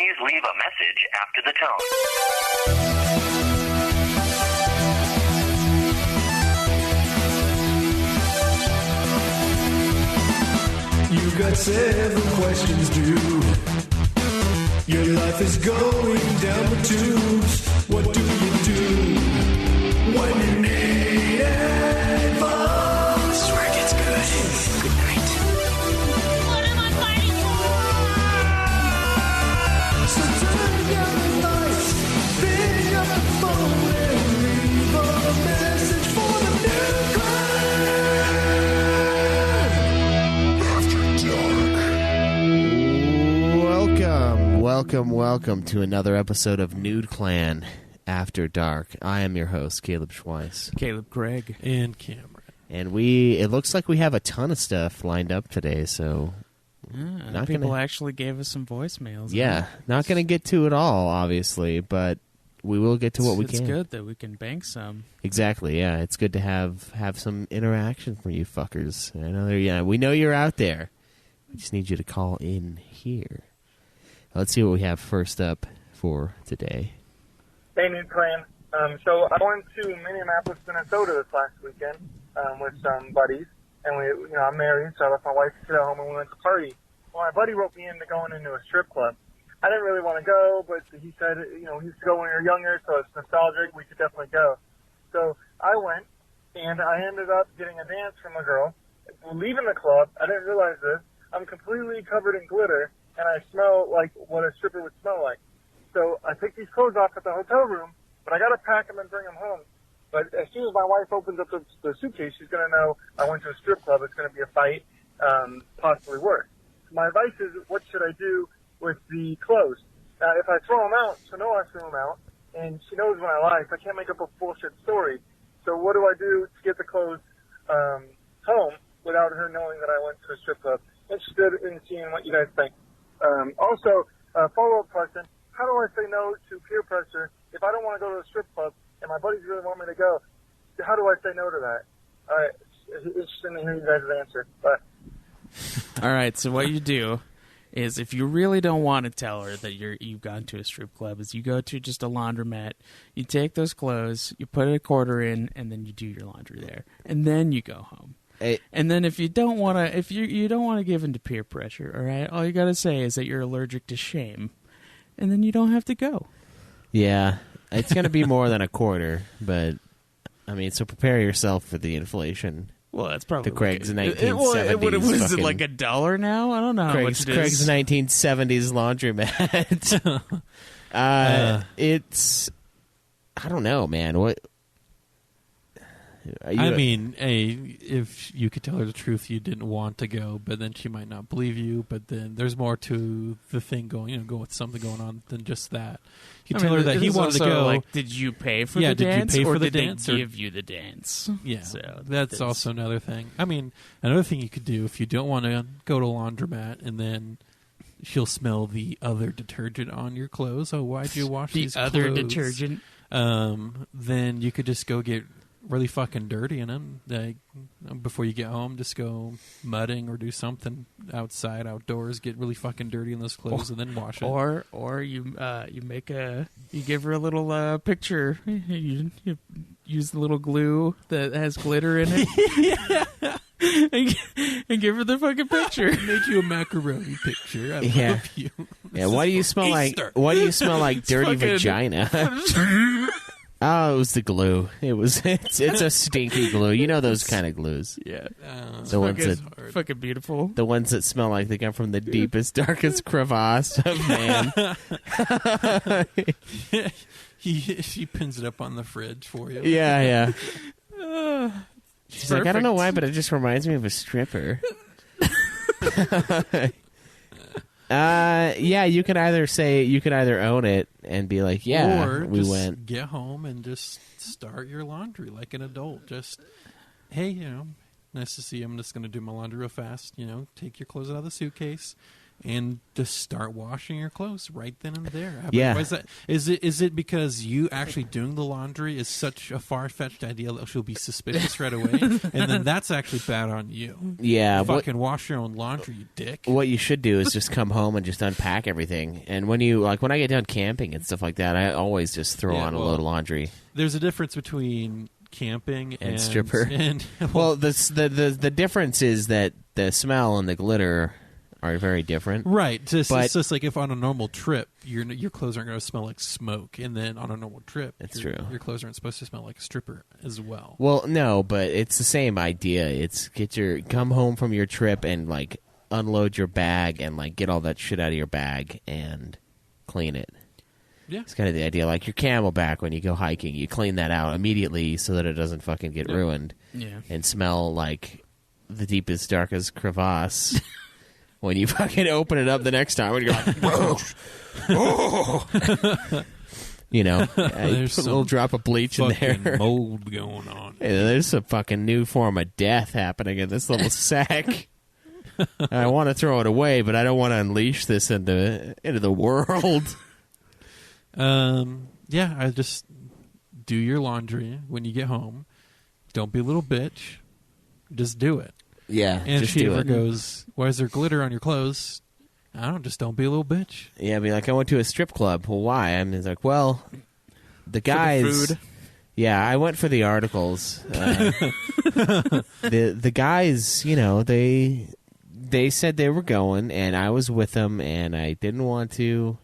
Please leave a message after the tone. You got several questions due. Your life is going down the tubes. What do you do when you need advice? This is where it gets good. Good night. What am I fighting for? So turn down the lights, pick up the phone and leave a message for the new Welcome to another episode of Nude Clan After Dark. I am your host, Caleb Schweiss. Caleb Craig. And Cameron. And it looks like we have a ton of stuff lined up today, so... People actually gave us some voicemails. Yeah, not going to get to it all, obviously, but we will get to what we can. It's good that we can bank some. Exactly, yeah. It's good to have some interaction from you fuckers. I know we know you're out there. We just need you to call in here. Let's see what we have first up for today. Hey, Nude Clan. So I went to Minneapolis, Minnesota this last weekend with some buddies, and I'm married, so I left my wife to sit at home and we went to party. Well, my buddy wrote me into going into a strip club. I didn't really want to go, but he said, he used to go when we were younger, so it's nostalgic. We could definitely go. So I went, and I ended up getting a dance from a girl. Leaving the club, I didn't realize this. I'm completely covered in glitter, and I smell like what a stripper would smell like. So I take these clothes off at the hotel room, but I got to pack them and bring them home. But as soon as my wife opens up the suitcase, she's going to know I went to a strip club. It's going to be a fight, possibly worse. So my advice is, what should I do with the clothes? Now, if I throw them out, she'll know I threw them out, and she knows when I lie, so I can't make up a bullshit story. So what do I do to get the clothes home without her knowing that I went to a strip club? Interested in seeing what you guys think. Also, follow-up question, how do I say no to peer pressure if I don't want to go to a strip club and my buddies really want me to go? How do I say no to that? All right, interested in hearing you guys' answer. Bye. All right, so what you do is, if you really don't want to tell her that you've gone to a strip club, is you go to just a laundromat, you take those clothes, you put a quarter in, and then you do your laundry there, and then you go home. And then if you don't want to, if you don't want to give in to peer pressure, all right, all you got to say is that you're allergic to shame, and then you don't have to go. Yeah, it's going to be more than a quarter, but I mean, so prepare yourself for the inflation. Well, that's probably the Craig's 1970s. What is it, like $1 now? I don't know how much it is. Craig's 1970s laundromat. It's, I don't know, man. What? I mean, if you could tell her the truth, you didn't want to go, but then she might not believe you. But then there's more to the thing going, go with something going on than just that. You tell her that he wanted to go. Like, did you pay for the dance? Did you pay for or the did dance? They give you the dance? Yeah, so that's also another thing. I mean, another thing you could do if you don't want to go to a laundromat and then she'll smell the other detergent on your clothes. Oh, why'd you wash these clothes? The other detergent? Then you could just go get really fucking dirty in them. Like, before you get home, just go mudding or do something outdoors, get really fucking dirty in those clothes, and then wash it. Or you give her a little picture. You use the little glue that has glitter in it. and give her the fucking picture. Make you a macaroni picture. I love you. Yeah. Why do you smell like dirty vagina? Oh, it was the glue. It's a stinky glue. You know those kind of glues. Yeah. The ones that fucking beautiful. The ones that smell like they come from the deepest, darkest crevasse of man. She pins it up on the fridge for you. Yeah. She's like, I don't know why, but it just reminds me of a stripper. Yeah, you could either own it and be like, yeah, or we just went. Get home and just start your laundry like an adult. Just, hey, nice to see you. I'm just going to do my laundry real fast. Take your clothes out of the suitcase and just start washing your clothes right then and there. I mean, Yeah. why is it because you actually doing the laundry is such a far-fetched idea that she'll be suspicious right away, and then that's actually bad on you? Yeah, Fucking wash your own laundry, you dick. what you should do is just come home and just unpack everything. And when you when I get done camping and stuff like that, I always just throw on a load of laundry. There's a difference between camping and stripper. And, Well, the difference is that the smell and the glitter are very different. right. It's But- just like if on a normal trip, your clothes aren't going to smell like smoke, and then on a normal trip, That's your, true. your clothes aren't supposed to smell like a stripper as well. Well, no, but it's the same idea. It's come home from your trip and like unload your bag and like get all that shit out of your bag and clean it. Yeah. It's kind of the idea. Like your Camelback when you go hiking, you clean that out immediately so that it doesn't fucking get ruined Yeah. and smell like the deepest, darkest crevasse. When you fucking open it up the next time, and you're like, whoa, oh. You know, There's put a little some drop of bleach in Fucking there. mold going on. Hey, there's a fucking new form of death happening in this little sack. I want to throw it away, but I don't want to unleash this into the world. Yeah, I just do your laundry when you get home. Don't be a little bitch. Just do it. Yeah, And if just she do ever it. goes, why is there glitter on your clothes? I don't. Just don't be a little bitch. Yeah, be like, I went to a strip club. Well, why? I mean, it's like, well, the guys. food. Yeah, I went for the articles. The guys, you know, they said they were going, and I was with them, and I didn't want to.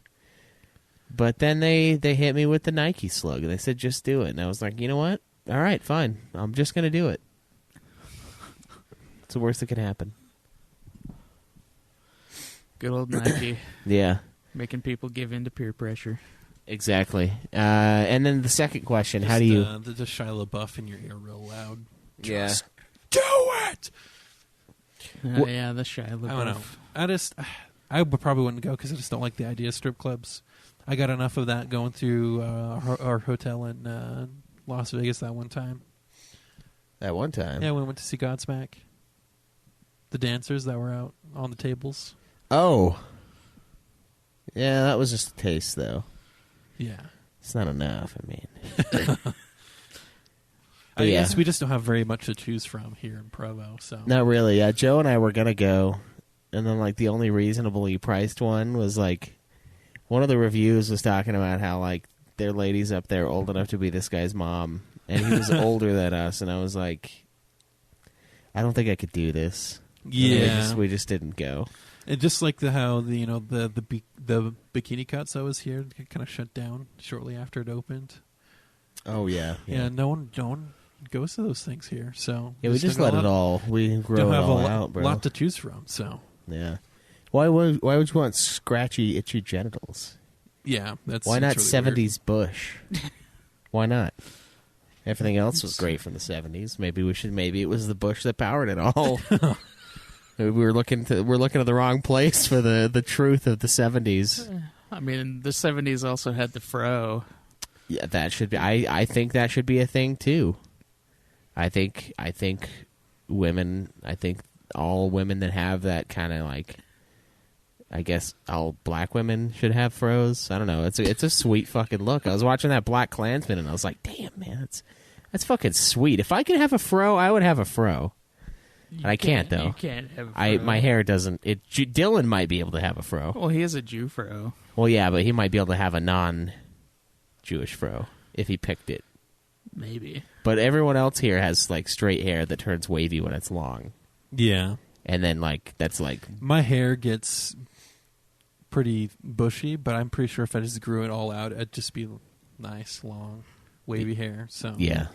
But then they hit me with the Nike slug, and they said, just do it. And I was like, you know what? All right, fine. I'm just going to do it. It's the worst that could happen. Good old Nike. Yeah, Making people give in to peer pressure. exactly. And then the second question, how do you... the Shia LaBeouf in your ear real loud? Yeah. Just do it. Yeah, the Shia LaBeouf. I don't know. I probably wouldn't go because I just don't like the idea of strip clubs. I got enough of that going through our hotel in Las Vegas that one time. At one time? Yeah, when we went to see Godsmack. The dancers that were out on the tables. Oh. Yeah, that was just a taste, though. Yeah. It's not enough, I mean. I yeah. guess we just don't have very much to choose from here in Provo. So Not really. Yeah, Joe and I were going to go, and then, like, the only reasonably priced one was, like, one of the reviews was talking about how, like, their lady's up there old enough to be this guy's mom, and he was older than us, and I was like, I don't think I could do this. yeah, And we just didn't go. and just like the bikini cuts I was here kind of shut down shortly after it opened. Oh, yeah. Yeah, no one goes to those things here. So Yeah, we just don't let got it a lot- all. We grow Don't it have all a out, bro. lot to choose from. So Yeah. Why would you want scratchy, itchy genitals? yeah, that's Why not it's really weird. 70s bush? Why not? Everything else was great from the 70s. Maybe it was the bush that powered it all. Maybe we're looking at the wrong place for the truth of the 70s. I mean, the 70s also had the fro. Yeah, that should be. I think that should be a thing too. I think women. I think all women that have that kind of like. I guess all black women should have fros. I don't know. It's a sweet fucking look. I was watching that Black Klansman and I was like, damn man, that's fucking sweet. If I could have a fro, I would have a fro. And I can't though. You can't have a fro. My hair doesn't. Dylan might be able to have a fro. Well, he is a Jew fro. Well, yeah, but he might be able to have a non-Jewish fro if he picked it. Maybe. But everyone else here has like straight hair that turns wavy when it's long, Yeah, and then like that's like my hair gets pretty bushy, but I'm pretty sure if I just grew it all out, it'd just be nice, long, wavy hair. So yeah.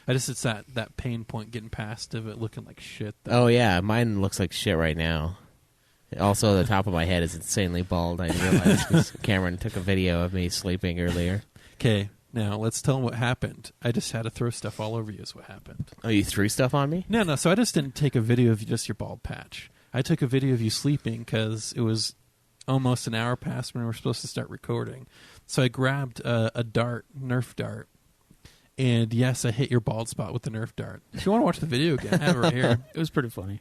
it's that pain point getting past of it looking like shit. Though. Oh yeah, mine looks like shit right now. Also, the top of my head is insanely bald. I realized 'cause Cameron took a video of me sleeping earlier. Okay, now let's tell them what happened. I just had to throw stuff all over you. Is what happened. Oh, you threw stuff on me? No. So I just didn't take a video of just your bald patch. I took a video of you sleeping because it was almost an hour past when we were supposed to start recording. So I grabbed a Nerf dart, and yes, I hit your bald spot with the Nerf dart. If you want to watch the video again, I have it right here. It was pretty funny.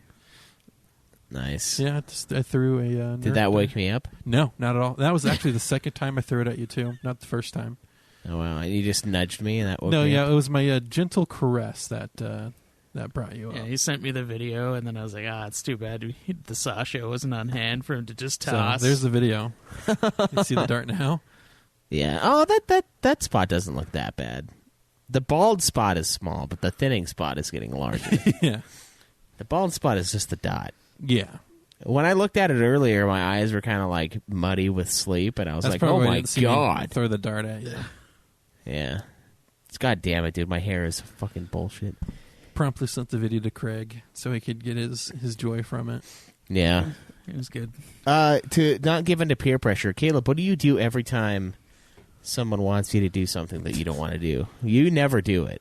Nice. Yeah, I threw a. Nerf Did that wake me up? No, not at all. That was actually the second time I threw it at you too, not the first time. Oh wow! And you just nudged me, and that woke No, me yeah, up? it was my gentle caress that brought you Yeah, up. he sent me the video, and then I was like, it's too bad the Sasha wasn't on hand for him to just So toss. there's the video. You see the dart now? Yeah. Oh, that spot doesn't look that bad. The bald spot is small, but the thinning spot is getting larger. Yeah. The bald spot is just the dot. Yeah. When I looked at it earlier, my eyes were kind of like muddy with sleep, and I was That's like, "Oh probably why I my didn't see me god!" Throw the dart at you. Yeah. It's god damn it, dude. My hair is fucking bullshit. Promptly sent the video to Craig so he could get his joy from it. Yeah. It was good. To not give in to peer pressure, Caleb, what do you do every time someone wants you to do something that you don't want to do? You never do it.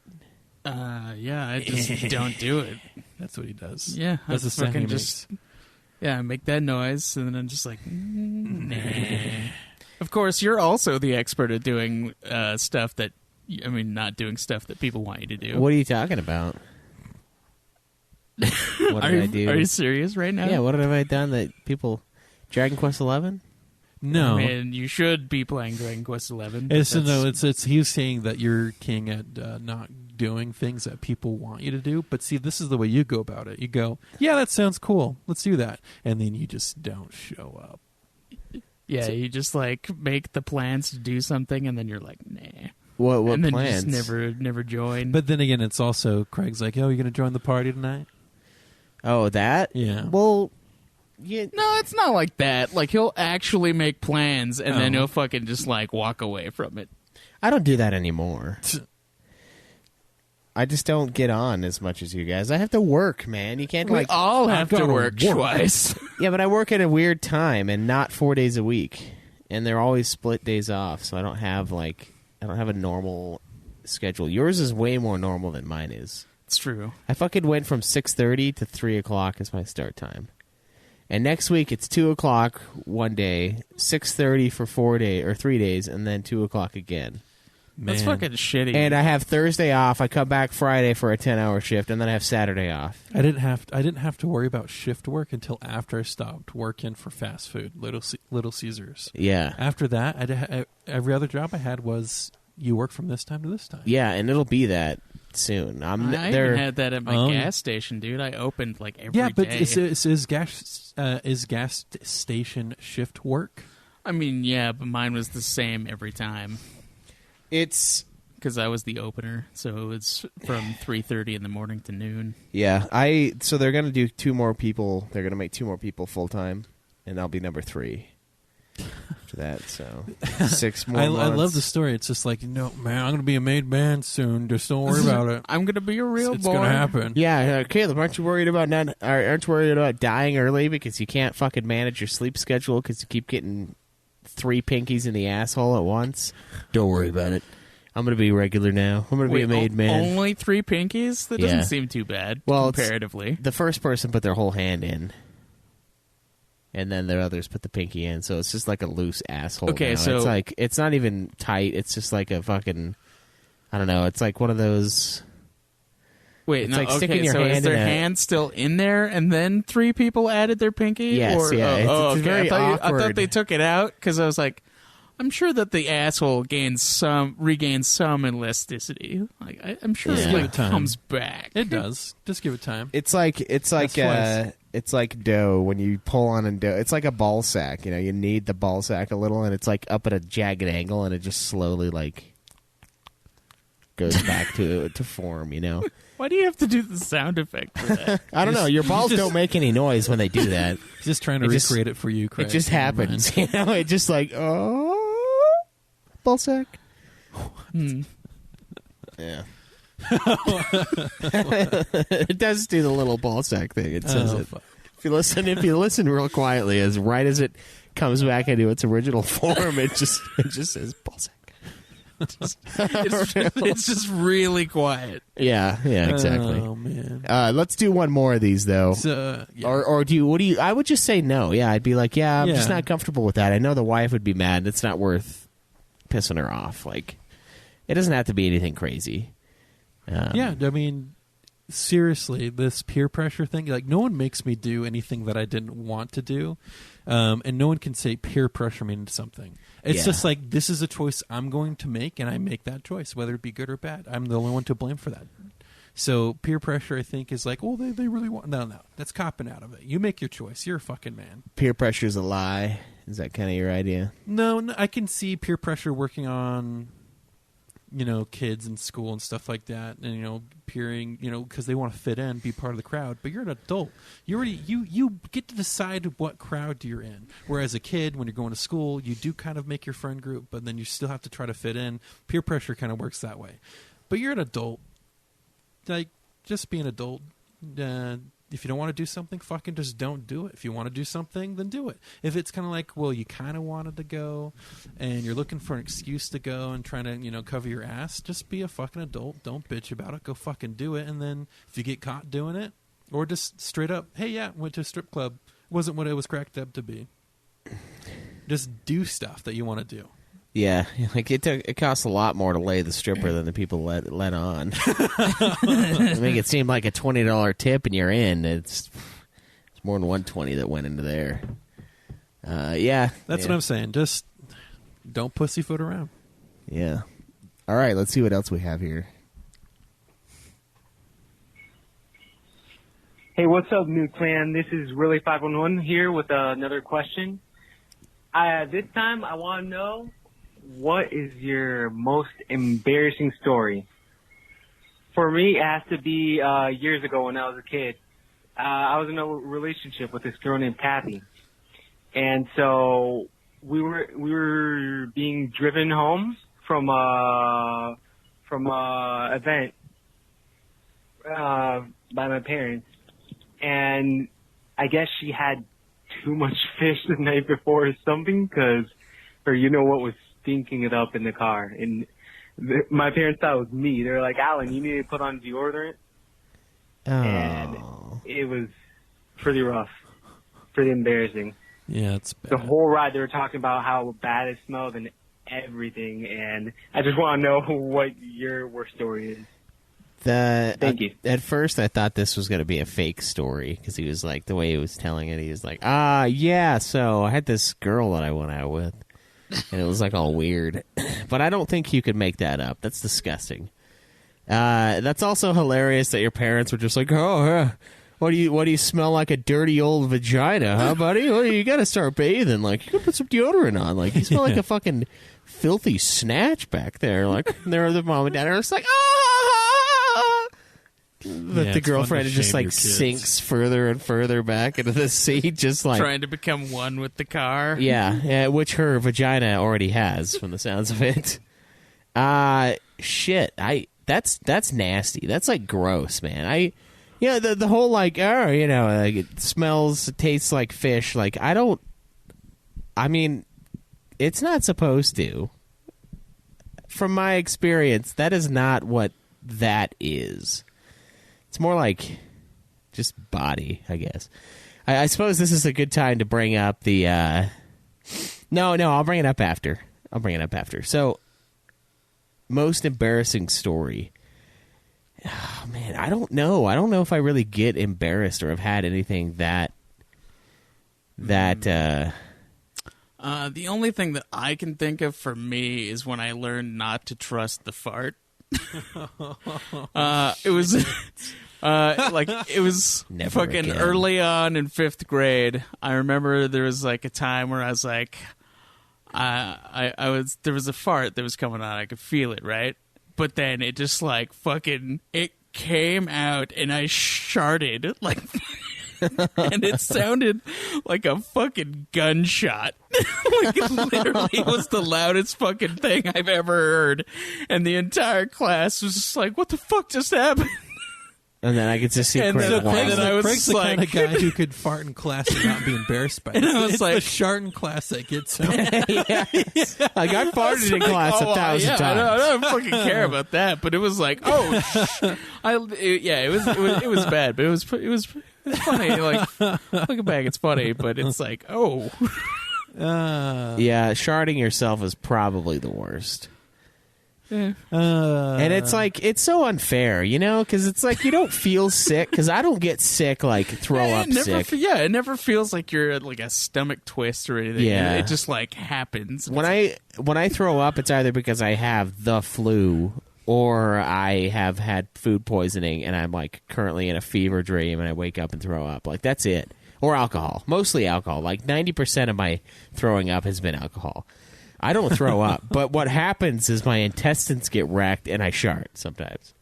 Yeah, I just don't do it. That's what he does. Yeah, That's I the sound he fucking just I make that noise, and then I'm just like, nah. Of course, you're also the expert at doing stuff that, not doing stuff that people want you to do. What are you talking about? What did I do? Are you serious right now? Yeah, what have I done that people... Dragon Quest 11? No. I mean, you should be playing Dragon Quest 11. It's he was saying that you're king at not doing things that people want you to do. But see, this is the way you go about it. You go, yeah, that sounds cool. Let's do that. And then you just don't show up. Yeah, you just like make the plans to do something, and then you're like, nah. What and then plans? just never join. But then again, it's also Craig's like, oh, you're going to join the party tonight? Oh, that? Yeah. Well... Yeah. No, it's not like that. Like, he'll actually make plans, and then Oh. he'll fucking just, like, walk away from it. I don't do that anymore. I just don't get on as much as you guys. I have to work, man. You can't, We like... all have to gotta work twice. Yeah, but I work at a weird time and not 4 days a week. And they're always split days off, so I don't have, a normal schedule. Yours is way more normal than mine is. It's true. I fucking went from 6:30 to 3 o'clock is my start time. And next week it's 2 o'clock one day, 6:30 for 3 days, and then 2 o'clock again. That's Man. fucking shitty. And I have Thursday off. I come back Friday for a 10-hour shift, and then I have Saturday off. I didn't have to worry about shift work until after I stopped working for fast food, Little Caesars. Yeah. After that, every other job I had was you work from this time to this time. Yeah, and it'll be that soon. I even had that at my gas station, dude. I opened like every day. Yeah, but is gas station shift work? I mean, yeah, but mine was the same every time It's... because I was the opener, so it was from 3:30 in the morning to noon. Yeah, so they're going to do 2 more people. They're going to make 2 more people full-time, and I'll be number 3 after that, so 6 more I months. love the story. It's just like, man, I'm going to be a made man soon. Just don't worry about it. I'm gonna be a real It's boy. going to happen. Yeah, Caleb, aren't you worried about dying early because you can't fucking manage your sleep schedule because you keep getting 3 pinkies in the asshole at once? Don't worry about it. I'm going to be regular now. I'm going to be a made man. Only 3 pinkies? That Yeah. doesn't seem too bad, Well, comparatively. The first person put their whole hand in, and then the others put the pinky in, so it's just like a loose asshole. Okay, now. so- it's like it's not even tight. It's just like a fucking, I don't know. It's like one of those. Wait, it's no, like okay, sticking your so hand is their in a- hand still in there, and then 3 people added their pinky? Yes, or, yeah, it's okay. very I awkward. thought they took it out, because I was like, I'm sure that the asshole regains some elasticity. Like I'm sure Yeah. it Give like it time. comes back. It does. Just give it time. It's like it's like dough when you pull on a dough. It's like a ball sack. You knead the ball sack a little, and it's like up at a jagged angle, and it just slowly like goes back to form. Why do you have to do the sound effect for that? I don't know. Your balls don't make any noise when they do that. Just trying to It just- recreate it for you, Craig. It just in your happens. mind. It just like ball sack. Hmm. Yeah. It does do the little ball sack thing. It says Oh, it. fuck. If you listen real quietly, as right as it comes back into its original form, it just says ball sack. It's just really quiet. Yeah, exactly. Oh man. Let's do one more of these though. So, yeah. Or do you? I would just say no. Yeah, I'd be like, yeah, I'm just Yeah. not comfortable with that. I know the wife would be mad. It's not worth pissing her off. Like, it doesn't have to be anything crazy. Yeah, I mean, seriously, this peer pressure thing, like, no one makes me do anything that I didn't want to do, and no one can say peer pressure me into something. It's just like, this is a choice I'm going to make, and I make that choice, whether it be good or bad. I'm the only one to blame for that. So peer pressure, I think, is like, oh, they really want... No, that's copping out of it. You make your choice. You're a fucking man. Peer pressure is a lie. Is that kind of your idea? No, I can see peer pressure working on, kids in school and stuff like that, and peering, because they want to fit in, be part of the crowd. But you're an adult. You get to decide what crowd you're in. Whereas a kid, when you're going to school, you do kind of make your friend group, but then you still have to try to fit in. Peer pressure kind of works that way. But you're an adult. Like, just be an adult. If you don't want to do something, fucking just don't do it. If you want to do something, then do it. If it's kind of like, well, you kind of wanted to go and you're looking for an excuse to go and trying to, cover your ass, just be a fucking adult. Don't bitch about it. Go fucking do it. And then if you get caught doing it, or just straight up, hey, yeah, went to a strip club. Wasn't what it was cracked up to be. Just do stuff that you want to do. Yeah, like it costs a lot more to lay the stripper than the people let on. Make it seem like a $20 tip and you're in. It's more than $120 that went into there. Yeah, that's what I'm saying. Just don't pussyfoot around. Yeah. All right, let's see what else we have here. Hey, what's up, new clan? This is Really 511 here with another question. This time I want to know, what is your most embarrassing story? For me, it has to be years ago when I was a kid. I was in a relationship with this girl named Kathy, and so we were being driven home from a event by my parents, and I guess she had too much fish the night before or something, or what was stinking it up in the car, and my parents thought it was me. They were like, Alan, you need to put on deodorant. Oh. And it was pretty rough, pretty embarrassing. Yeah, it's bad. The whole ride they were talking about how bad it smelled and everything, and I just want to know what your worst story is. Thank you. At first, I thought this was going to be a fake story because he was like, the way he was telling it, he was like, yeah, so I had this girl that I went out with. And it was like all weird. But I don't think you could make that up. That's disgusting. That's also hilarious that your parents were just like, what do you smell like, a dirty old vagina, huh, buddy? Well, you got to start bathing. Like, you got to put some deodorant on. Like, you smell like a fucking filthy snatch back there. Like, there the mom and dad are just like, But the girlfriend just like sinks further and further back into the seat, just like trying to become one with the car. Yeah, which her vagina already has, from the sounds of it. Shit, that's nasty. That's like gross, man. The whole like, like it smells, it tastes like fish. Like it's not supposed to. From my experience, that is not what that is. It's more like just body, I guess. I suppose this is a good time to bring up the... No, I'll bring it up after. So, most embarrassing story. Oh, man, I don't know. I don't know if I really get embarrassed or have had anything that... The only thing that I can think of for me is when I learned not to trust the fart. It was... it was Never fucking again. Early on in 5th grade. I remember there was like a time where I was like, there was a fart that was coming out. I could feel it, right? But then it just like fucking, it came out and I sharted like, and it sounded like a fucking gunshot. Like it literally was the loudest fucking thing I've ever heard. And the entire class was just like, what the fuck just happened? And then I could just see And Craig then walking. I was Craig's the like- kind of guy who could fart in class and not be embarrassed by it. And I was It's like- the shart in class that gets him. Yes. Like, I farted in class 1,000 times. I don't fucking care about that, but it was like, it was bad, but it was funny. Like, looking back, it's funny, but it's like, Yeah, sharding yourself is probably the worst. And it's like, it's so unfair, you know, because it's like you don't feel sick, because I don't get sick, like throw up sick. It never feels like you're at like a stomach twist or anything. Yeah. It just like happens. When I throw up, it's either because I have the flu or I have had food poisoning and I'm like currently in a fever dream and I wake up and throw up. Like, that's it. Or alcohol. Mostly alcohol. Like 90% of my throwing up has been alcohol. I don't throw up, but what happens is my intestines get wrecked and I shart sometimes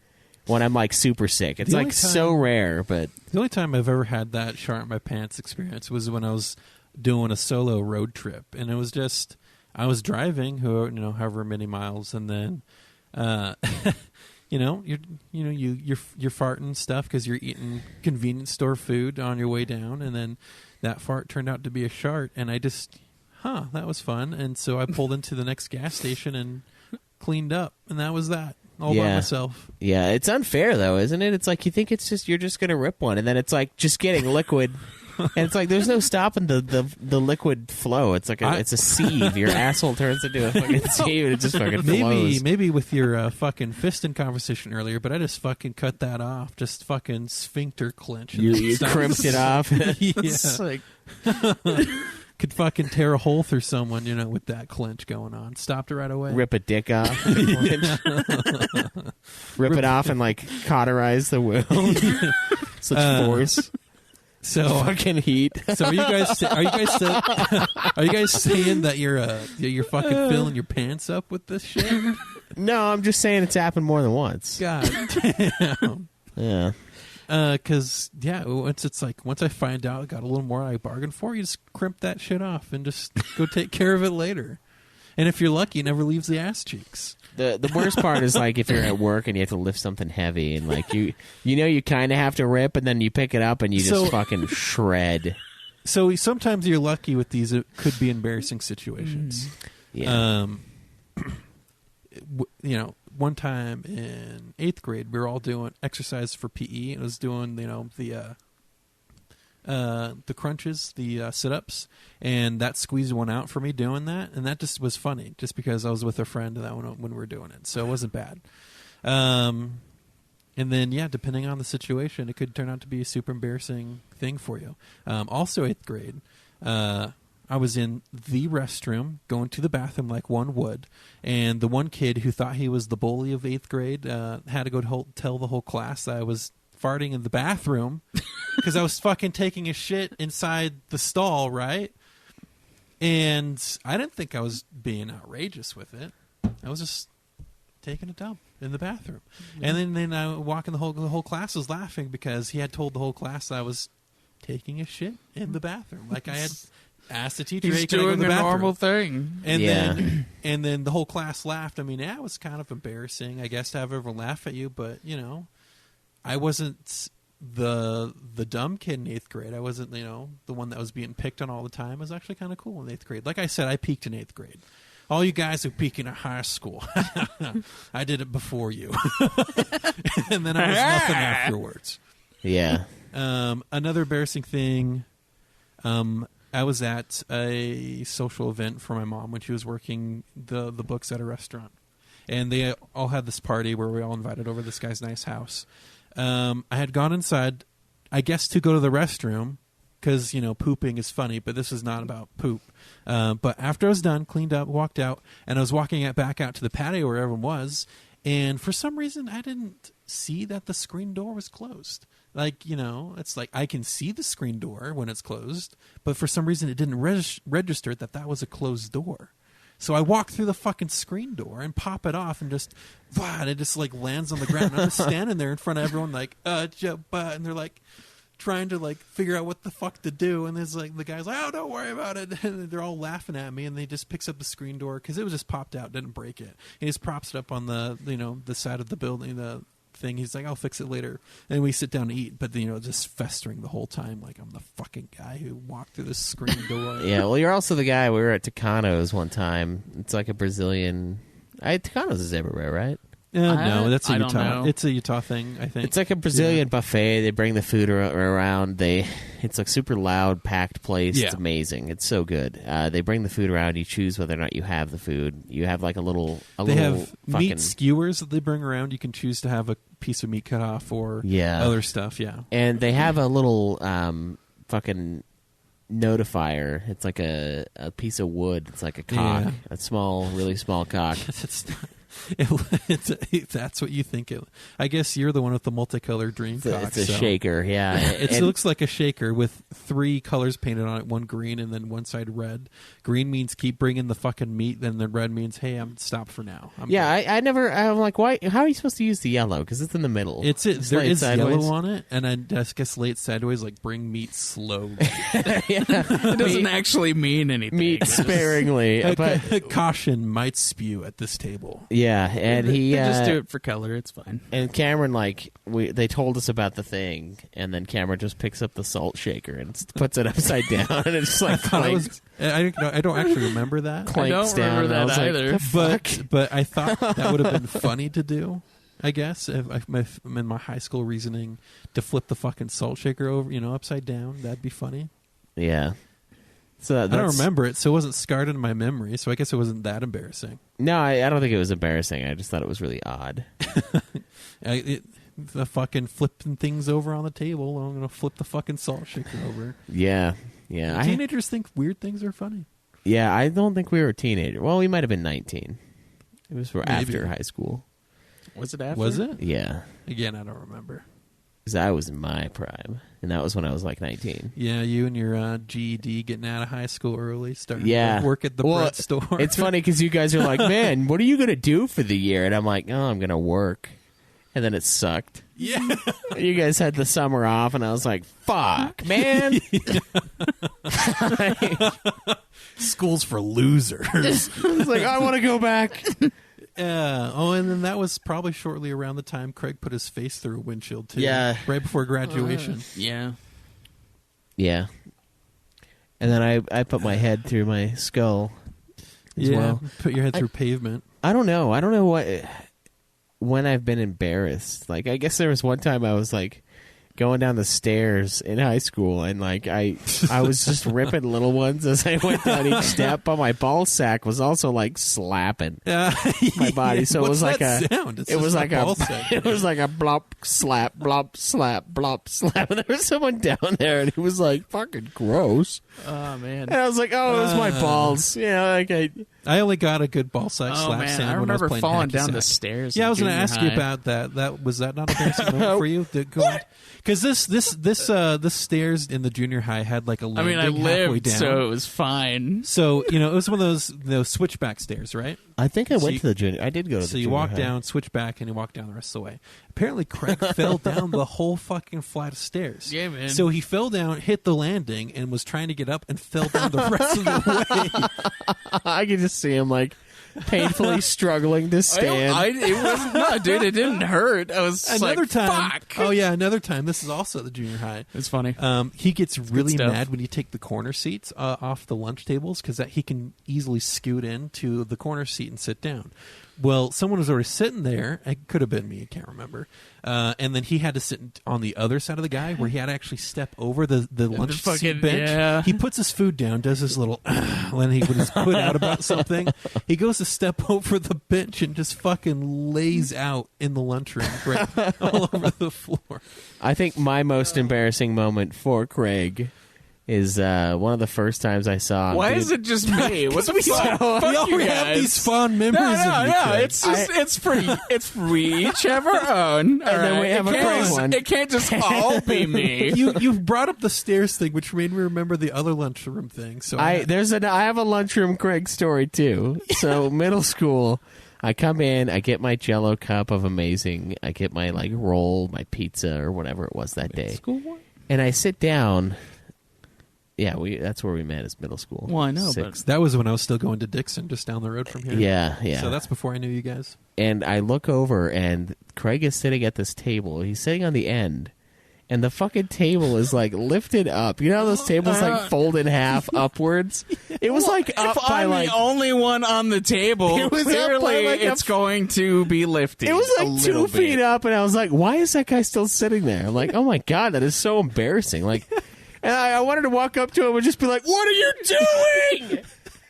when I'm like super sick. It's like so rare, but the only time I've ever had that shart in my pants experience was when I was doing a solo road trip, and it was just I was driving, however many miles, and then, you're farting stuff because you're eating convenience store food on your way down, and then that fart turned out to be a shart, and I just. That was fun. And so I pulled into the next gas station and cleaned up, and that was that. All by myself. Yeah, it's unfair though, isn't it? It's like you think you're just gonna rip one, and then it's like just getting liquid, and it's like there's no stopping the liquid flow. It's like it's a sieve. Your asshole turns into a fucking sieve, and it just fucking flows. Maybe with your fucking fisting conversation earlier, but I just fucking cut that off. Just fucking sphincter clench. You crimped it off. It's like. Could fucking tear a hole through someone, with that clench going on. Stopped it right away. Rip a dick off. Rip it off and like cauterize the wound. Such force. So fucking heat. So are you guys saying that you're fucking filling your pants up with this shit? No, I'm just saying it's happened more than once. God damn. Yeah. Once I find out I got a little more I bargained for, you just crimp that shit off and just go take care of it later. And if you're lucky, it never leaves the ass cheeks. The worst part is like if you're at work and you have to lift something heavy and like you kind of have to rip, and then you pick it up and you just fucking shred. So sometimes you're lucky with these. It could be embarrassing situations. Yeah. One time in 8th grade, we were all doing exercise for PE. It was doing, the crunches, the sit-ups, and that squeezed one out for me doing that, and that just was funny, just because I was with a friend when we were doing it, so it wasn't bad. And then, depending on the situation, it could turn out to be a super embarrassing thing for you. Also, 8th grade, I was in the restroom, going to the bathroom like one would, and the one kid who thought he was the bully of 8th grade had to go tell the whole class that I was farting in the bathroom because I was fucking taking a shit inside the stall, right? And I didn't think I was being outrageous with it. I was just taking a dump in the bathroom. And then I walk in, the whole class was laughing because he had told the whole class that I was taking a shit in the bathroom. Like I had asked the teacher, he's hey, can I go to doing the a bathroom? normal thing. And then the whole class laughed. I mean, it was kind of embarrassing, I guess, to have everyone laugh at you, but I wasn't the dumb kid in 8th grade. I wasn't, the one that was being picked on all the time. I was actually kind of cool in 8th grade. Like I said, I peaked in 8th grade. All you guys who peak in high school, I did it before you. And then I was nothing afterwards. Yeah. Another embarrassing thing, I was at a social event for my mom when she was working the books at a restaurant. And they all had this party where we all invited over this guy's nice house. I had gone inside, I guess, to go to the restroom because, pooping is funny, but this is not about poop. But after I was done, cleaned up, walked out, and I was walking back out to the patio where everyone was, and for some reason I didn't see that the screen door was closed. Like, it's like I can see the screen door when it's closed, but for some reason it didn't register that was a closed door. So I walk through the fucking screen door and pop it off and it just like lands on the ground. And I'm just standing there in front of everyone like, and they're like trying to like figure out what the fuck to do. And there's like, the guy's like, oh, don't worry about it. And they're all laughing at me, and they just picks up the screen door because it was just popped out, didn't break it. He just props it up on the, the side of the building, the thing. He's like, I'll fix it later. And we sit down to eat, but just festering the whole time like I'm the fucking guy who walked through the screen door. Yeah, well, you're also the guy. We were at Tucano's one time. It's like a Brazilian. Tucano's is everywhere, right? No, that's a I don't Utah. know. It's a Utah thing, I think. It's like a Brazilian buffet. They bring the food around. It's like super loud, packed place. Yeah. It's amazing. It's so good. They bring the food around. You choose whether or not you have the food. You have like a They little have fucking meat skewers that they bring around. You can choose to have a piece of meat cut off or other stuff. Yeah, and they have a little fucking notifier. It's like a piece of wood. It's like a cock, a small, really small cock. That's what you think. I guess you're the one with the multicolored dream cock. It's a shaker, yeah. It looks like a shaker with 3 colors painted on it, one green and then one side red. Green means keep bringing the fucking meat, then the red means, hey, I'm stopped for now. I'm like, why? How are you supposed to use the yellow? Because it's in the middle. There laid is sideways. yellow on it, and I guess lay it sideways, like bring meat slowly. It doesn't actually mean anything. Meat sparingly. But Caution might spew at this table. yeah, and They he just do it for color. It's fine. And Cameron, they told us about the thing, and then Cameron just picks up the salt shaker and puts it upside down, and it's like clanks, I don't actually remember that. clanks I don't remember down. that And I was either. Like, the fuck? But I thought that would have been funny to do. I guess if I'm in my high school reasoning to flip the fucking salt shaker over, upside down, that'd be funny. Yeah. So I don't remember it, so it wasn't scarred in my memory. So I guess it wasn't that embarrassing. No, I don't think it was embarrassing. I just thought it was really odd. The fucking flipping things over on the table. I'm gonna flip the fucking salt shaker over. Yeah. Teenagers think weird things are funny. Yeah, I don't think we were teenagers. Well, we might have been 19. It was for Maybe. after high school. Was it after? Was it? Yeah. Again, I don't remember. Because I was in my prime, and that was when I was like 19. Yeah, you and your GED getting out of high school early, starting Yeah. to work at the bread store. It's funny because you guys are like, man, what are you going to do for the year? And I'm like, oh, I'm going to work. And then it sucked. Yeah. You guys had the summer off, and I was like, fuck, man. School's for losers. I was like, I want to go back. And then that was probably shortly around the time Craig put his face through a windshield, too. Yeah. Right before graduation. Yeah. Yeah. And then I put my head through my skull as well. Put your head through pavement. I don't know. I don't know when I've been embarrassed. Like, I guess there was one time I was like going down the stairs in high school, and like I was just ripping little ones as I went down each step, but my ball sack was also like slapping my body. So it was like that sound? it was like ball sack. it was like a blop slap blop slap blop slap, and there was someone down there, and he was like fucking gross. Oh man. And I was like, oh, it was my balls. Like I only got a good ball sack Oh slap man, sound I when I was remember playing falling hacky down sack. the stairs. Yeah, in I was going to junior ask you high. about that. Was that not a embarrassing moment for you? Because this stairs in the junior high had like a I landing mean, I halfway lived, down. so it was fine. So it was one of those switchback stairs, right? I think I went you- to the junior. I did go to the So you junior walk high. down, switch back, and you walk down the rest of the way. Apparently, Craig fell down the whole fucking flight of stairs. Yeah, man. So he fell down, hit the landing, and was trying to get up and fell down the rest of the way. I could just see him like painfully struggling to stand. It wasn't. No, dude, it didn't hurt. I was just Another like, time. Fuck. Oh yeah, another time. This is also at the junior high. It's funny. He gets really stuff. mad when you take the corner seats off the lunch tables because he can easily scoot into the corner seat and sit down. Well, someone was already sitting there. It could have been me. I can't remember. And then he had to sit on the other side of the guy where he had to actually step over the lunch seat fucking- bench. yeah. He puts his food down, does his little when he's put out about something. He goes to step over the bench and just fucking lays out in the lunchroom right all over the floor. I think my most embarrassing moment for Craig is one of the first times I saw him. Why Dude, is it just me? What the fuck? We Fuck all you have guys. these fond memories of you, Craig. It's just it's we each have our own. And then we have a Craig one. It can't just all be me. You brought up the stairs thing, which made me remember the other lunchroom thing. So I have a lunchroom Craig story too. So middle school, I come in, I get my Jell-O cup of amazing, I get my like roll, my pizza or whatever it was that day, and I sit down. Yeah, that's where we met as middle school. Well, I know, Sixth. that was when I was still going to Dixon, just down the road from here. Yeah. So that's before I knew you guys. And I look over, and Craig is sitting at this table. He's sitting on the end, and the fucking table is like lifted up. You know how those tables like fold in half upwards? It was like up If by I'm like the only one on the table, It was up by, clearly like, it's going to be lifted. it was a like little 2 feet bit. up, and I was like, "Why is that guy still sitting there?" I'm like, "Oh my god, that is so embarrassing!" Like, and I wanted to walk up to him and just be like, "What are you doing?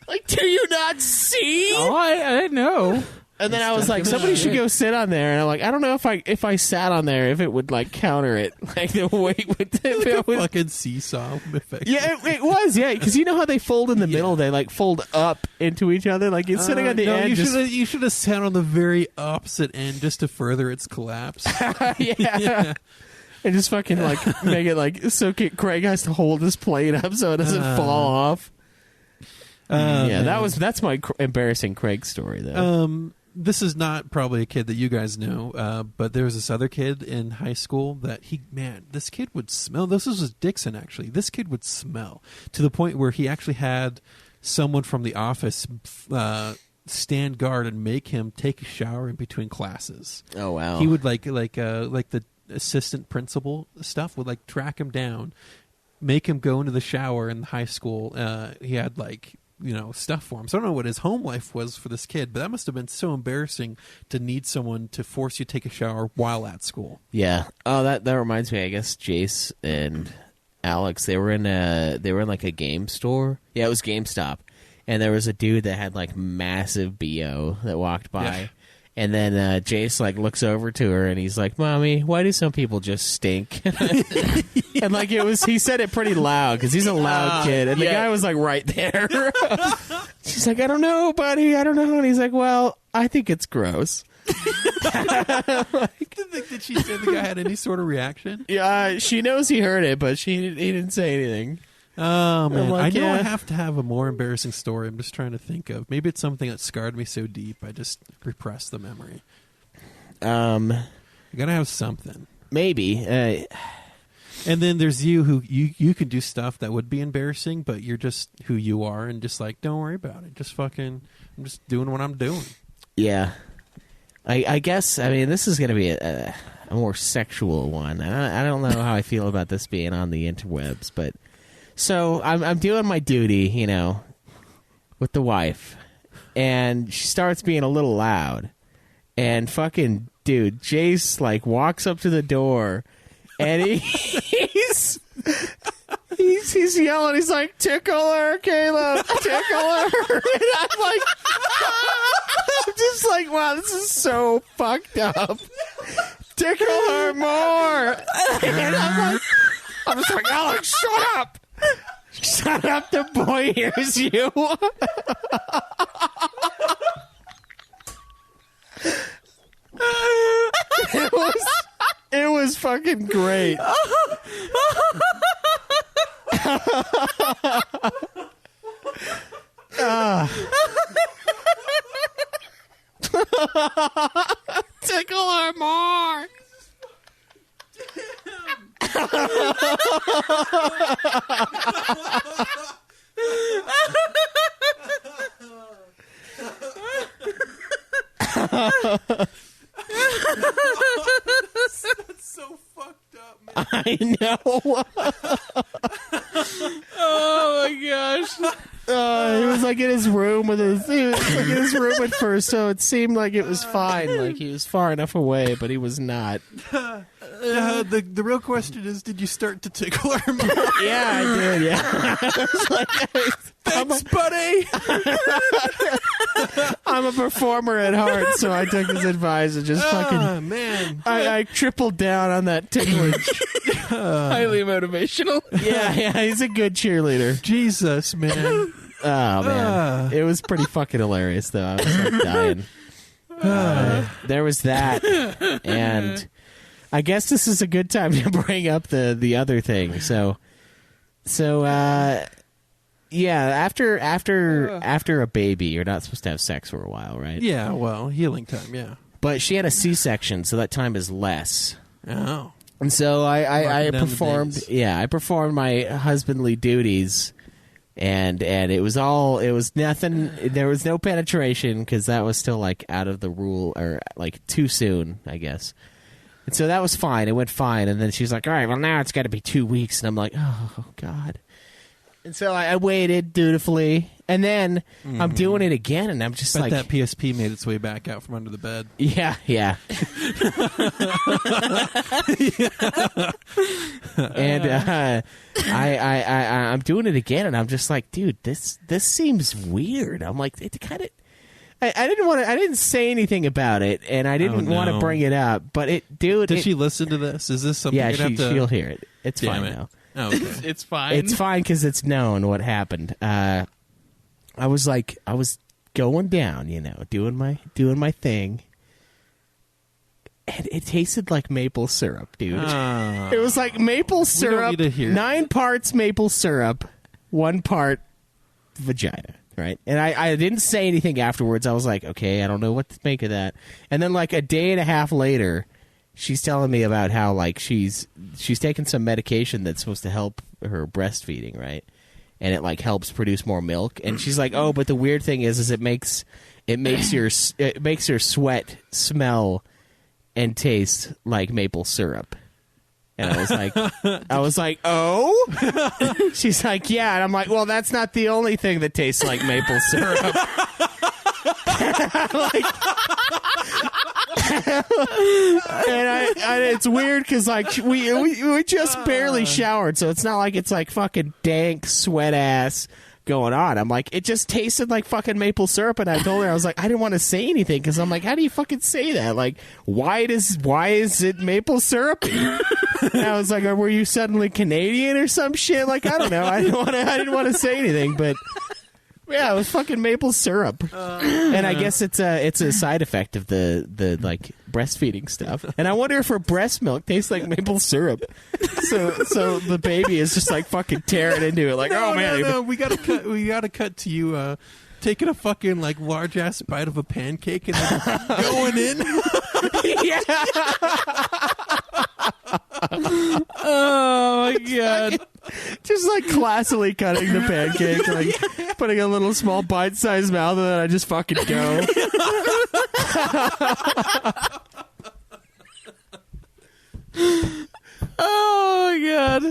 Like, do you not see?" Oh, I know. And then I was like, somebody should go sit on there. And I'm like, I don't know if I sat on there, if it would like counter it, like the weight would. If it would Fucking seesaw effect. yeah, it was, yeah, because you know how they fold in the middle, they like fold up into each other, like you're sitting on the no, end. you should have sat on the very opposite end just to further its collapse. Yeah. And just fucking like make it like so Craig has to hold his plate up so it doesn't fall off. Yeah, man. that's my embarrassing Craig story though. This is not probably a kid that you guys know, but there was this other kid in high school that this kid would smell. This was Dixon, actually. This kid would smell to the point where he actually had someone from the office stand guard and make him take a shower in between classes. Oh wow. He would like the assistant principal stuff would like track him down, make him go into the shower in high school. He had like, stuff for him. So I don't know what his home life was for this kid, but that must have been so embarrassing to need someone to force you to take a shower while at school. Yeah. Oh, that reminds me. I guess Jace and Alex, they were in like a game store. Yeah, it was GameStop, and there was a dude that had like massive BO that walked by. Yeah. And then Jace like looks over to her and he's like, "Mommy, why do some people just stink?" And like he said it pretty loud because he's a loud kid, and the guy was like right there. She's like, "I don't know, buddy, I don't know," and he's like, "Well, I think it's gross." Did she say the guy had any sort of reaction? Yeah, she knows he heard it, but he didn't say anything. Oh man, like, I know yeah. I have to have a more embarrassing story. I'm just trying to think of. Maybe it's something that scarred me so deep I just repressed the memory. I gotta have something. Maybe. And then there's you who you can do stuff that would be embarrassing, but you're just who you are and just like, don't worry about it. Just fucking, I'm just doing what I'm doing. Yeah. I guess, I mean, this is going to be a more sexual one. I don't know how I feel about this being on the interwebs, but so I'm doing my duty, with the wife, and she starts being a little loud, and fucking dude, Jace like walks up to the door, and he's yelling. He's like, "Tickle her, Caleb, tickle her," and I'm like, I'm just like, wow, this is so fucked up. Tickle her more, and I'm just like, Alex, shut up. Shut up, the boy hears you. It was fucking great. Tickle her more. That's so fucked up, man. I know. Oh my gosh. He was like in his room at first, so it seemed like it was fine. Like he was far enough away, but he was not. The real question is, did you start to tickle her more? Yeah, I did. Yeah, I was like, Thanks, buddy. I'm a performer at heart, so I took his advice and just fucking. Man. I tripled down on that ticklage. Highly motivational. Yeah, he's a good cheerleader. Jesus, man. Oh man, it was pretty fucking hilarious though. I was like dying. There was that, and I guess this is a good time to bring up the other thing. So yeah, after a baby, you're not supposed to have sex for a while, right? Yeah, well, healing time, yeah. But she had a C-section, so that time is less. Oh. And so I Marking down the performed. days. Yeah, I performed my husbandly duties. And it was nothing. There was no penetration because that was still like out of the rule or like too soon, I guess. And so that was fine. It went fine. And then she's like, all right, well, now it's got to be 2 weeks. And I'm like, oh, God. And so I waited dutifully. And then I'm doing it again. And I'm just Bet like... that PSP made its way back out from under the bed. Yeah. And I'm doing it again. And I'm just like, dude, this seems weird. I'm like, it kind of... I didn't say anything about it, and I didn't want to bring it up. But Did she listen to this? Is this something? Yeah, you'd have she'll hear it. It's fine now. Oh, okay. It's fine. It's fine because it's known what happened. I was going down, doing my thing, and it tasted like maple syrup, dude. It was like maple syrup, 9 parts maple syrup, 1 part vagina. Right, and I didn't say anything afterwards. I was like, okay, I don't know what to make of that. And then like a day and a half later, she's telling me about how like she's taken some medication that's supposed to help her breastfeeding, right? And it like helps produce more milk. And she's like, oh, but the weird thing is it makes your sweat smell and taste like maple syrup. And I was like, oh? She's like, yeah. And I'm like, well, that's not the only thing that tastes like maple syrup. And it's weird because like we just barely showered, so it's not like it's like fucking dank sweat ass going on. I'm like, it just tasted like fucking maple syrup, and I told her, I was like, I didn't want to say anything because I'm like, how do you fucking say that? Like, why is it maple syrupy? And I was like, were you suddenly Canadian or some shit? Like, I don't know. I didn't want to say anything, but yeah, it was fucking maple syrup. And I guess it's a side effect of the like breastfeeding stuff. And I wonder if her breast milk tastes like maple syrup. So the baby is just like fucking tearing into it, like, oh man. No, we gotta cut to you taking a fucking like large ass bite of a pancake and then going in. Yeah. Oh my God. Just like classily cutting the pancake, like putting a little small bite-sized mouth, and then I just fucking go. Oh my God.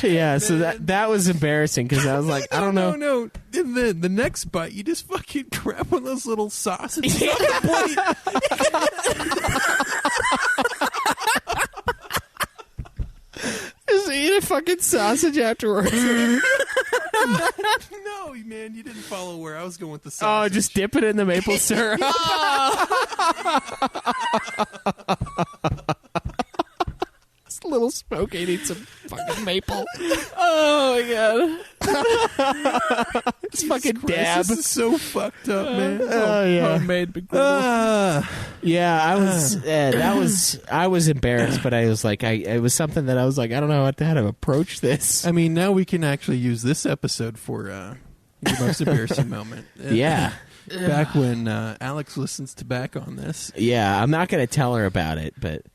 Yeah, so that was embarrassing because I was like, I don't know. No. And then the next bite, you just fucking grab one of those little sausages on the plate. Just eat a fucking sausage afterwards. No, man, you didn't follow where I was going with the sausage. Oh, just dip it in the maple syrup. Just a little smoke and eat some fucking maple. Oh my God. Just fucking dab. This is so fucked up, man. Oh yeah. Homemade McGriddle. Yeah, I was embarrassed, but I was like, it was something that I was like, I don't know how to approach this. I mean, now we can actually use this episode for your most embarrassing moment. Yeah. Back when Alex listens to back on this. Yeah, I'm not going to tell her about it, but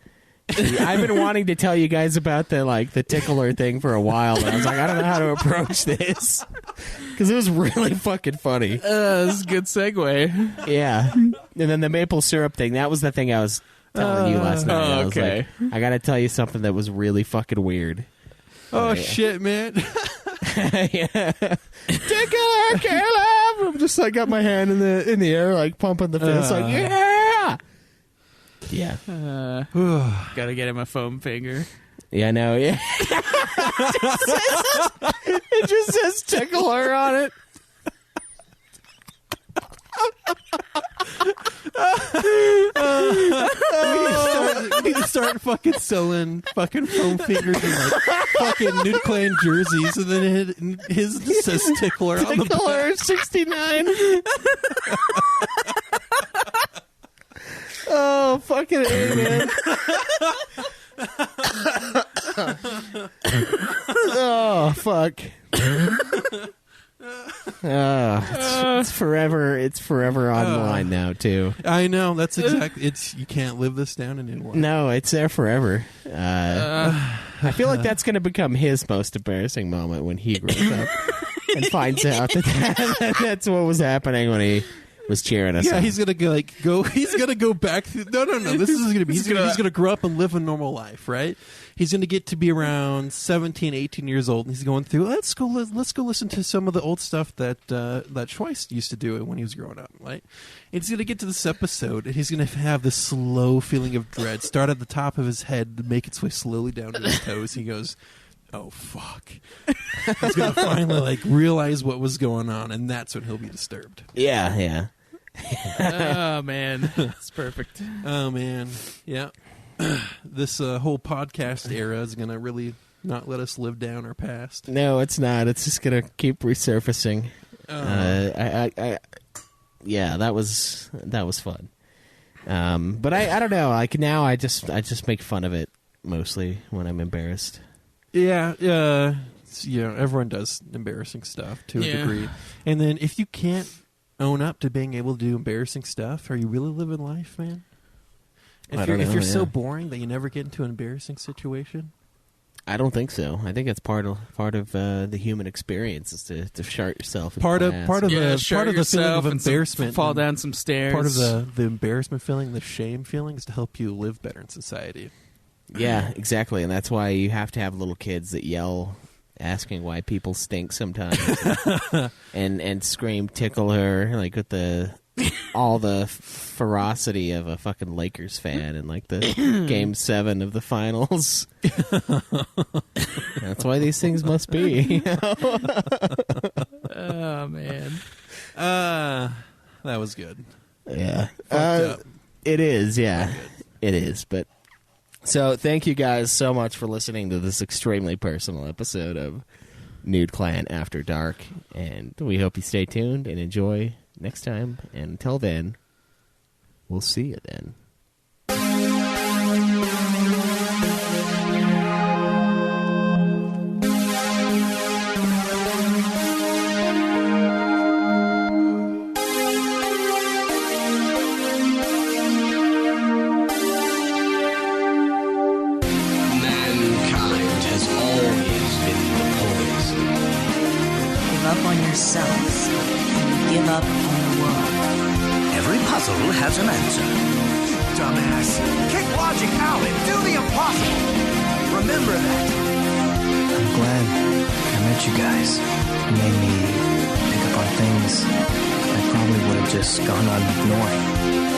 I've been wanting to tell you guys about the tickler thing for a while, but I was like, I don't know how to approach this because it was really fucking funny. That's a good segue. Yeah, and then the maple syrup thing, that was the thing I was telling you last night. I was like, I got to tell you something that was really fucking weird. Oh, shit, man. Yeah. Tickler, Caleb! I'm just like got my hand in the air, like pumping the fist, like, yeah! Yeah. Gotta get him a foam finger. Yeah, I know. Yeah. It just says tickler on it. We need to start fucking selling fucking foam fingers and like fucking nude clan jerseys, and then his says tickler on the Tickler 69. Oh, fucking A, man. Oh, fuck. It's forever. It's forever online now too. I know, that's exactly. You can't live this down anymore. No, it's there forever. I feel like that's going to become his most embarrassing moment when he grows up and finds out that that's what was happening when he was cheering us. Yeah, on. he's gonna go. He's gonna go back. No. This is gonna be. He's gonna grow up and live a normal life, right? He's gonna get to be around 17, 18 years old, and he's going through. Let's go listen to some of the old stuff that Schweiss used to do when he was growing up, right? And he's gonna get to this episode, and he's gonna have this slow feeling of dread start at the top of his head, make its way slowly down to his toes. He goes, "Oh fuck!" He's gonna finally realize what was going on, and that's when he'll be disturbed. Yeah. Oh man, it's perfect. Oh man, yeah. This whole podcast era is gonna really not let us live down our past. No, it's not. It's just gonna keep resurfacing. Yeah, that was fun. But I don't know. Like now, I just make fun of it mostly when I'm embarrassed. Yeah, everyone does embarrassing stuff to a degree. And then if you can't own up to being able to do embarrassing stuff, are you really living life, man? If you're so boring that you never get into an embarrassing situation? I don't think so. I think it's part of the human experience is to shart yourself. Part of the feeling of embarrassment, fall down some stairs. Part of the embarrassment feeling, the shame feeling, is to help you live better in society. Yeah, exactly, and that's why you have to have little kids that yell, asking why people stink sometimes, and scream, tickle her with all the ferocity of a fucking Lakers fan in the Game 7 of the finals. That's why these things must be. Oh man, that was good. Yeah, Up. it is. Yeah, it is. But so thank you guys so much for listening to this extremely personal episode of Nude Clan After Dark, and we hope you stay tuned and enjoy next time. And until then, we'll see you then. Mankind has always been the poison. Give up on yourselves and give up on the world. Every puzzle has an answer. Dumbass. Kick logic out and do the impossible. Remember that. I'm glad I met you guys. You made me pick up on things I probably would have just gone on ignoring.